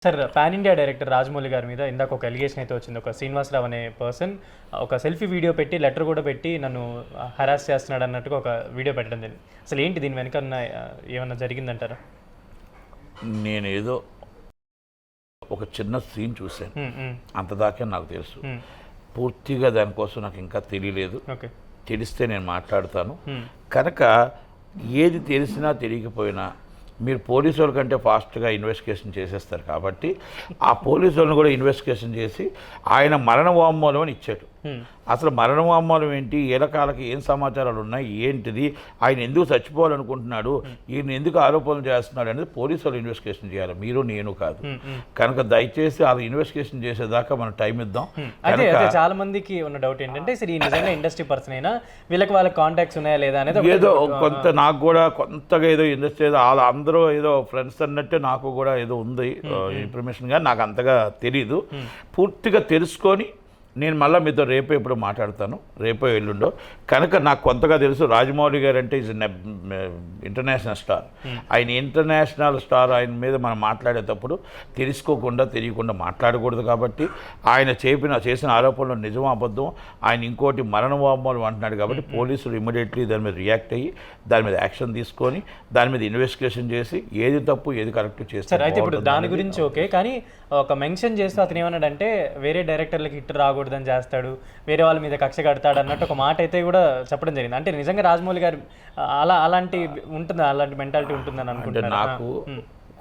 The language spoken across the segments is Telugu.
Sir pan India director Rajamouli గారి మీద ఇందాక ఒక ఎలిగేషన్ అయితే వచ్చింది. ఒక శ్రీనివాసరావు అనే పర్సన్ ఒక సెల్ఫీ వీడియో పెట్టి లెటర్ కూడా పెట్టి నన్ను హరాస్ చేస్తున్నాడు అన్నట్టుగా ఒక వీడియో పెట్టడం జరిగింది. అసలు ఏంటి దీని వెనక ఏమన్నా జరిగిందంటారా? నేనేదో ఒక చిన్న సీన్ చూశాను, అంతదాకా నాకు తెలుసు. పూర్తిగా దానికోసం నాకు ఇంకా తెలియలేదు. తెలిస్తే నేను మాట్లాడతాను. కనుక ఏది తెలిసినా తెలియకపోయినా మీరు పోలీసు వాళ్ళ కంటే ఫాస్ట్గా ఇన్వెస్టిగేషన్ చేసేస్తారు కాబట్టి ఆ పోలీసు వాళ్ళని కూడా ఇన్వెస్టిగేషన్ చేసి ఆయన మరణ వాంగ్మూలం అని ఇచ్చాడు. అసలు మరణ వాంగ్మూలం ఏంటి, ఏ రకాలకి ఏం సమాచారాలు ఉన్నాయి, ఏంటిది, ఆయన ఎందుకు చచ్చిపోవాలనుకుంటున్నాడు, ఈయన ఎందుకు ఆరోపణలు చేస్తున్నాడు అనేది పోలీసు వాళ్ళు ఇన్వెస్టిగేషన్ చేయాలి, మీరు నేను కాదు. కనుక దయచేసి వాళ్ళు ఇన్వెస్టిగేషన్ చేసేదాకా మనం టైం ఇద్దాం. చాలా మందికి ఉన్న డౌట్ ఏంటంటే సరే నిజంగా ఇండస్ట్రీ పర్సన్ అయినా వీళ్ళకి వాళ్ళ కాంటాక్ట్స్ ఉన్నాయా లేదా అనేది ఏదో కొంత నాకు కూడా కొంతగా ఏదో ఇండస్ట్రీ ఏదో వాళ్ళ అందరూ ఏదో ఫ్రెండ్స్ అన్నట్టే నాకు కూడా ఏదో ఉంది ఇన్ఫర్మేషన్, కానీ నాకు అంతగా తెలీదు. పూర్తిగా తెలుసుకొని నేను మళ్ళీ మీతో రేపో ఎప్పుడు మాట్లాడతాను, రేపో ఎల్లుండో. కనుక నాకు కొంతగా తెలుసు రాజమౌళి గారు అంటే ఈజ్ ఇంటర్నేషనల్ స్టార్. ఆయన ఇంటర్నేషనల్ స్టార్, ఆయన మీద మనం మాట్లాడేటప్పుడు తెలుసుకోకుండా తెలియకుండా మాట్లాడకూడదు. కాబట్టి ఆయన చేసిన ఆరోపణలు నిజం అబద్ధం, ఆయన ఇంకోటి మరణ వాంగ్మూలం అంటున్నాడు. కాబట్టి పోలీసులు ఇమ్మీడియట్లీ దాని మీద రియాక్ట్ అయ్యి దాని మీద యాక్షన్ తీసుకొని దాని మీద ఇన్వెస్టిగేషన్ చేసి ఏది తప్పు ఏది కరెక్ట్ చేస్తారు. అయితే ఇప్పుడు దాని గురించి ఓకే, కానీ ఒక మెన్షన్ చేస్తూ అతను ఏమన్నాడంటే వేరే డైరెక్టర్లకి హిట్ రాకూడదని చేస్తాడు, వేరే వాళ్ళ మీద కక్ష కడతాడు అన్నట్టు ఒక మాట అయితే కూడా చెప్పడం జరిగింది. అంటే నిజంగా రాజమౌళి గారు అలాంటి ఉంటుందా, అలాంటి మెంటాలిటీ ఉంటుందని అనుకుంటున్నాను. నాకు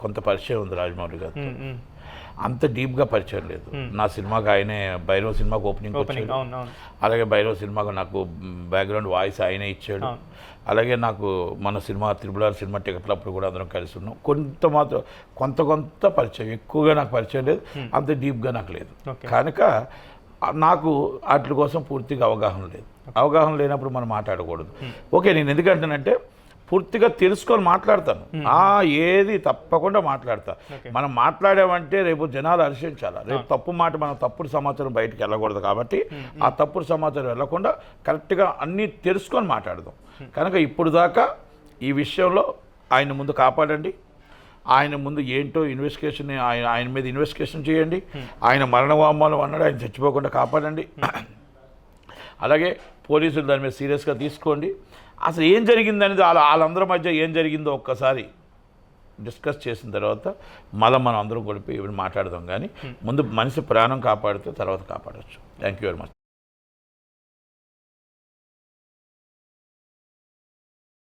కొంత పరిచయం ఉంది రాజమౌళి గారు, అంత డీప్గా పరిచయం లేదు. నా సినిమాకి ఆయనే భైరవ సినిమాకి ఓపెనింగ్ వచ్చాడు, అలాగే భైరవ సినిమాకు నాకు బ్యాక్గ్రౌండ్ వాయిస్ ఆయనే ఇచ్చాడు. అలాగే నాకు మన సినిమా త్రిపుల్ సినిమా టికెట్లప్పుడు కూడా అందరం కలిసి ఉన్నాం. కొంత పరిచయం, ఎక్కువగా నాకు పరిచయం లేదు, అంత డీప్గా నాకు లేదు. కనుక నాకు వాటి కోసం పూర్తిగా అవగాహన లేదు. అవగాహన లేనప్పుడు మనం మాట్లాడకూడదు. ఓకే, నేను ఎందుకంటానంటే పూర్తిగా తెలుసుకొని మాట్లాడతాను, ఏది తప్పకుండా మాట్లాడతా. మనం మాట్లాడామంటే రేపు జనాలు హర్షించాలి. రేపు తప్పు మాట, మనం తప్పుడు సమాచారం బయటకు వెళ్ళకూడదు. కాబట్టి ఆ తప్పుడు సమాచారం వెళ్ళకుండా కరెక్ట్గా అన్నీ తెలుసుకొని మాట్లాడదాం. కనుక ఇప్పుడు దాకా ఈ విషయంలో ఆయన ముందు కాపాడండి, ఆయన ముందు ఏంటో ఇన్వెస్టిగేషన్, ఆయన మీద ఇన్వెస్టిగేషన్ చేయండి. ఆయన మరణ వాంగ్మూలం అన్నాడు, ఆయన చచ్చిపోకుండా కాపాడండి. అలాగే పోలీసులు దాని మీద సీరియస్గా తీసుకోండి. అసలు ఏం జరిగిందనేది వాళ్ళందరి మధ్య ఏం జరిగిందో ఒక్కసారి డిస్కస్ చేసిన తర్వాత మళ్ళీ మనం అందరం కొలిపి ఇవి మాట్లాడదాం. కానీ ముందు మనిషి ప్రాణం కాపాడితే తర్వాత కాపాడవచ్చు. Thank you very much.